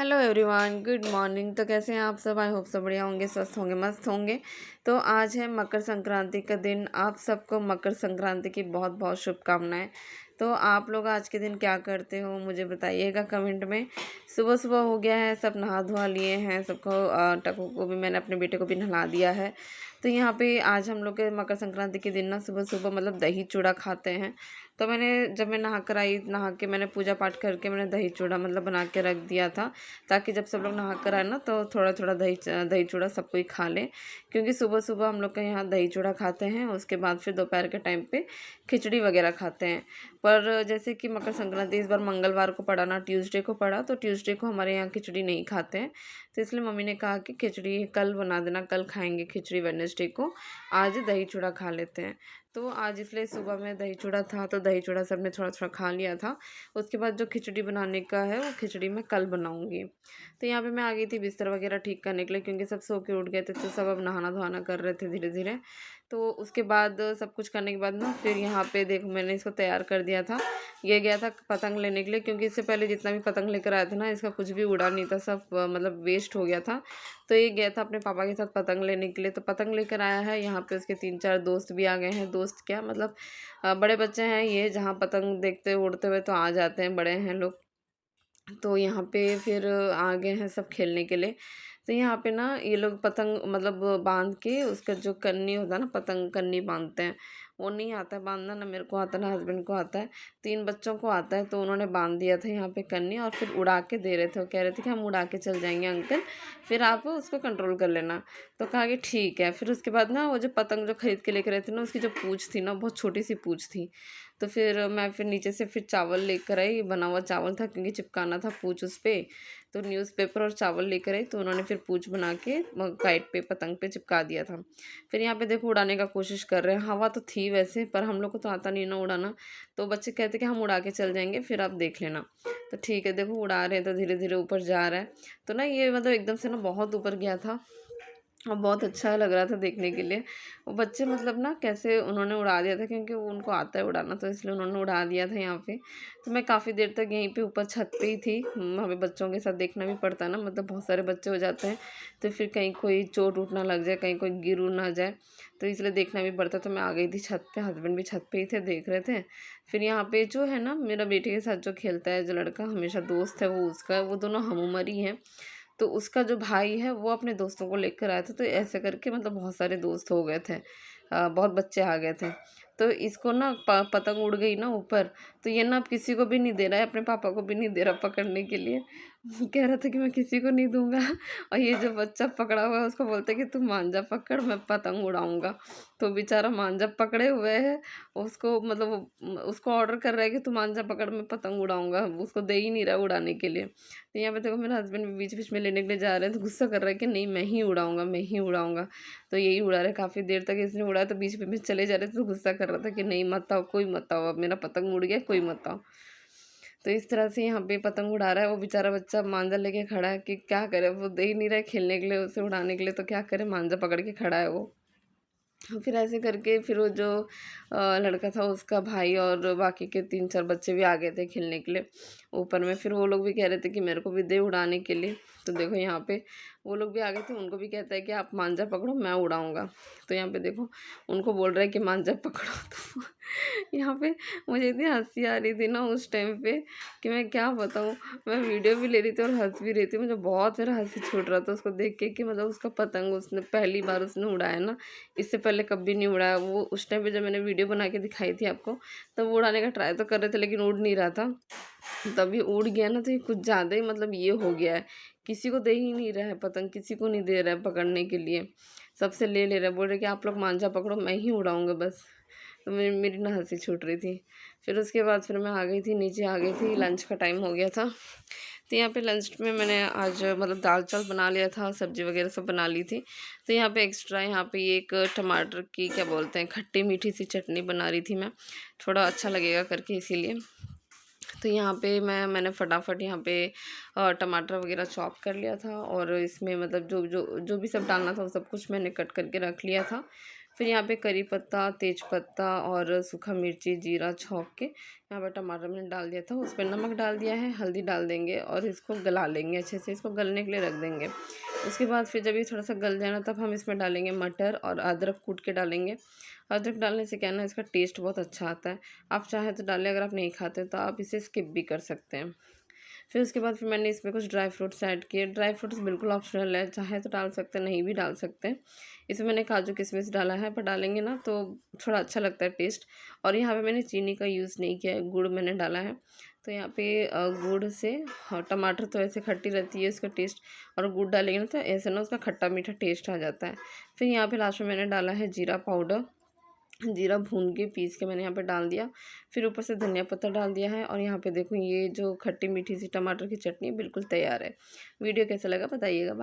Hello everyone, good morning. तो कैसे हैं आप सब? आई होप सब बढ़िया होंगे, स्वस्थ होंगे, मस्त होंगे। तो आज है मकर संक्रांति का दिन। आप सबको मकर संक्रांति की बहुत बहुत शुभकामनाएं। तो आप लोग आज के दिन क्या करते हो मुझे बताइएगा कमेंट में। सुबह सुबह हो गया है, सब नहा धोवा लिए हैं, सबको टकू को भी, मैंने अपने बेटे को भी नहला दिया है। तो यहाँ पे आज हम लोग के मकर संक्रांति के दिन ना सुबह सुबह मतलब दही चूड़ा खाते हैं। तो जब मैं नहा कर आई, नहा के मैंने पूजा पाठ करके मैंने दही चूड़ा मतलब बना के रख दिया था, ताकि जब सब लोग नहा कर आए ना तो थोड़ा थोड़ा दही चूड़ा सब कोई खा ले। क्योंकि सुबह सुबह हम लोग के यहाँ दही चूड़ा खाते हैं, उसके बाद फिर दोपहर के टाइम पे खिचड़ी वगैरह खाते हैं। पर जैसे कि मकर संक्रांति इस बार मंगलवार को पड़ा ना, ट्यूसडे को पड़ा, तो ट्यूसडे को हमारे यहाँ खिचड़ी नहीं खाते हैं। तो इसलिए मम्मी ने कहा कि खिचड़ी कल बना देना, कल खाएंगे खिचड़ी वेडनेसडे को, आज दही चूड़ा खा लेते हैं। तो आज इसलिए सुबह में दही चूड़ा था, तो दही चूड़ा सबने थोड़ा थोड़ा खा लिया था। उसके बाद जो खिचड़ी बनाने का है वो खिचड़ी मैं कल बनाऊंगी। तो यहाँ पे मैं आ गई थी बिस्तर वगैरह ठीक करने के लिए, क्योंकि सब सो के उठ गए थे, तो सब अब नहाना धोना कर रहे थे धीरे धीरे। तो उसके बाद सब कुछ करने के बाद ना फिर यहाँ पे देखो मैंने इसको तैयार कर दिया था। ये गया था पतंग लेने के लिए, क्योंकि इससे पहले जितना भी पतंग लेकर आया था ना, इसका कुछ भी उड़ा नहीं था, सब मतलब वेस्ट हो गया था। तो ये गया था अपने पापा के साथ पतंग लेने के लिए, तो पतंग लेकर आया है। यहाँ पे उसके 3-4 दोस्त भी आ गए हैं। दोस्त क्या मतलब बड़े बच्चे हैं ये, जहाँ पतंग देखते उड़ते हुए तो आ जाते हैं, बड़े हैं लोग। तो यहाँ पे फिर आ गए हैं सब खेलने के लिए। तो यहाँ पे ना ये लोग पतंग मतलब बांध के, उसका जो कन्नी होता है ना, पतंग कन्नी बांधते हैं, वो नहीं आता है बांधना, ना मेरे को आता ना हस्बैंड को आता है। 3 बच्चों को आता है, तो उन्होंने बांध दिया था यहाँ पे कन्नी, और फिर उड़ा के दे रहे थे। वो कह रहे थे कि हम उड़ा के चल जाएंगे अंकल, फिर आप उसको कंट्रोल कर लेना। तो कहा कि ठीक है। फिर उसके बाद ना वो जो पतंग जो खरीद के लेकर आए थे ना, उसकी जो पूँछ थी ना, बहुत छोटी सी पूँछ थी। तो फिर मैं फिर नीचे से फिर चावल लेकर आई, बना हुआ चावल था, क्योंकि चिपकाना था पूँछ उस पर। तो न्यूज़पेपर और चावल लेकर आई, तो उन्होंने फिर पूँछ बना के काइट पे, पतंग पे चिपका दिया था। फिर यहाँ पे देखो उड़ाने का कोशिश कर रहे हैं। हवा तो थी वैसे, पर हम लोग को तो आता नहीं ना उड़ाना। तो बच्चे कहते कि हम उड़ा के चल जाएंगे, फिर आप देख लेना। तो ठीक है, देखो उड़ा रहे हैं, तो धीरे धीरे ऊपर जा रहा है। तो ना ये मतलब एकदम से ना बहुत ऊपर गया था, और बहुत अच्छा लग रहा था देखने के लिए। वो बच्चे मतलब ना कैसे उन्होंने उड़ा दिया था, क्योंकि वो उनको आता है उड़ाना, तो इसलिए उन्होंने उड़ा दिया था यहाँ पे। तो मैं काफ़ी देर तक यहीं पे ऊपर छत पे ही थी। हमें बच्चों के साथ देखना भी पड़ता है ना, मतलब बहुत सारे बच्चे हो जाते हैं, तो फिर कहीं कोई चोट उठ ना लग जाए, कहीं कोई गिर उड़ ना जाए, तो इसलिए देखना भी पड़ता। तो मैं आ गई थी छत पे, हस्बैंड भी छत पे ही थे, देख रहे थे। फिर यहाँ पे जो है ना मेरा बेटे के साथ जो खेलता है, जो लड़का हमेशा दोस्त है, वो उसका, वो दोनों हम उम्र ही हैं। तो उसका जो भाई है वो अपने दोस्तों को लेकर आया था, तो ऐसे करके मतलब बहुत सारे दोस्त हो गए थे, बहुत बच्चे आ गए थे। तो इसको ना पतंग उड़ गई ना ऊपर, तो ये ना अब किसी को भी नहीं दे रहा है, अपने पापा को भी नहीं दे रहा पकड़ने के लिए। कह रहा था कि मैं किसी को नहीं दूंगा। और ये जो बच्चा पकड़ा हुआ है उसको बोलते कि तू मांझा पकड़, मैं पतंग उड़ाऊंगा। तो बेचारा मांझा पकड़े हुए है, उसको मतलब उसको ऑर्डर कर रहा है कि तू मांझा पकड़, मैं पतंग उड़ाऊंगा, उसको दे ही नहीं रहा उड़ाने के लिए। तो यहाँ पे देखो मेरा हस्बैंड भी बीच बीच में लेने के लिए जा रहे हैं, तो गुस्सा कर रहा है कि नहीं मैं ही उड़ाऊंगा, मैं ही उड़ाऊंगा। तो यही उड़ा रहे, काफ़ी देर तक इसने उड़ाया, तो बीच बीच में चले जा रहे थे, तो गुस्सा कर रहा था कि नहीं मत आओ, कोई मत आओ, अब मेरा पतंग उड़ गया, कोई मत आओ। तो इस तरह से यहाँ पे पतंग उड़ा रहा है वो बेचारा बच्चा, मांझा लेके खड़ा है कि क्या करे, वो दे ही नहीं रहा है खेलने के लिए, उसे उड़ाने के लिए, तो क्या करे, मांझा पकड़ के खड़ा है वो। फिर ऐसे करके फिर वो जो लड़का था उसका भाई और बाकी के 3-4 बच्चे भी आ गए थे खेलने के लिए ऊपर में। फिर वो लोग भी कह रहे थे कि मेरे को भी दे उड़ाने के लिए। तो देखो यहाँ पे वो लोग भी आ गए थे, उनको भी कहता है कि आप मांझा पकड़ो, मैं उड़ाऊंगा। तो यहाँ पे देखो उनको बोल रहा है कि मांझा पकड़ो। तो यहाँ पे मुझे इतनी हंसी आ रही थी ना उस टाइम पे कि मैं क्या बताऊँ। मैं वीडियो भी ले रही थी और हंस भी रही थी, मुझे बहुत मेरा हंसी छूट रहा था उसको देख के कि मतलब उसका पतंग उसने पहली बार उसने उड़ाया ना, इससे पहले कभी नहीं उड़ाया वो। उस टाइम पे जब मैंने वीडियो बना के दिखाई थी आपको, तब वो उड़ाने का ट्राई तो कर रहे थे, लेकिन उड़ नहीं रहा था। तब ये उड़ गया ना, तो ये कुछ ज़्यादा ही मतलब ये हो गया है, किसी को दे ही नहीं रहा है पतंग, किसी को नहीं दे रहा है पकड़ने के लिए, सबसे ले ले रहा है, बोल रहे कि आप लोग मांझा पकड़ो, मैं ही उड़ाऊंगा बस। तो मेरी मेरी ना हंसी छूट रही थी। फिर उसके बाद फिर मैं आ गई थी नीचे, आ गई थी, लंच का टाइम हो गया था। तो यहाँ पे लंच में मैंने आज मतलब दाल चावल बना लिया था, सब्जी वगैरह सब बना ली थी। तो यहाँ पे एक्स्ट्रा यहाँ पे एक टमाटर की क्या बोलते हैं, खट्टी मीठी सी चटनी बना रही थी मैं, थोड़ा अच्छा लगेगा करके इसीलिए। तो यहाँ पे मैंने फटाफट यहाँ पे टमाटर वगैरह चॉप कर लिया था, और इसमें मतलब जो जो जो भी सब डालना था वो सब कुछ मैंने कट करके रख लिया था। फिर यहाँ पे करी पत्ता, तेज पत्ता और सूखा मिर्ची, जीरा छौंक के यहाँ पर टमाटर मैंने डाल दिया था, उस पर नमक डाल दिया है, हल्दी डाल देंगे और इसको गला लेंगे अच्छे से, इसको गलने के लिए रख देंगे। उसके बाद फिर जब ये थोड़ा सा गल जाए ना, तब हम इसमें डालेंगे मटर और अदरक कूट के डालेंगे। अदरक डालने से क्या है ना, इसका टेस्ट बहुत अच्छा आता है। आप चाहें तो डालें, अगर आप नहीं खाते तो आप इसे स्किप भी कर सकते हैं। फिर उसके बाद फिर मैंने इसमें कुछ ड्राई फ्रूट्स ऐड किए। ड्राई फ्रूट्स बिल्कुल ऑप्शनल है, चाहे तो डाल सकते हैं, नहीं भी डाल सकते हैं। इसमें मैंने काजू किशमिश डाला है, पर डालेंगे ना तो थोड़ा अच्छा लगता है टेस्ट। और यहाँ पे मैंने चीनी का यूज़ नहीं किया है, गुड़ मैंने डाला है। तो यहाँ पे गुड़ से, हाँ, टमाटर तो ऐसे खट्टी रहती है उसका टेस्ट, और गुड़ डालेंगे ना तो ऐसे ना उसका खट्टा मीठा टेस्ट आ जाता है। फिर यहाँ पे लास्ट में मैंने डाला है जीरा पाउडर। जीरा भून के पीस के मैंने यहाँ पे डाल दिया। फिर ऊपर से धनिया पत्ता डाल दिया है, और यहाँ पे देखो ये जो खट्टी मीठी सी टमाटर की चटनी बिल्कुल तैयार है। वीडियो कैसा लगा बताइएगा। बाय।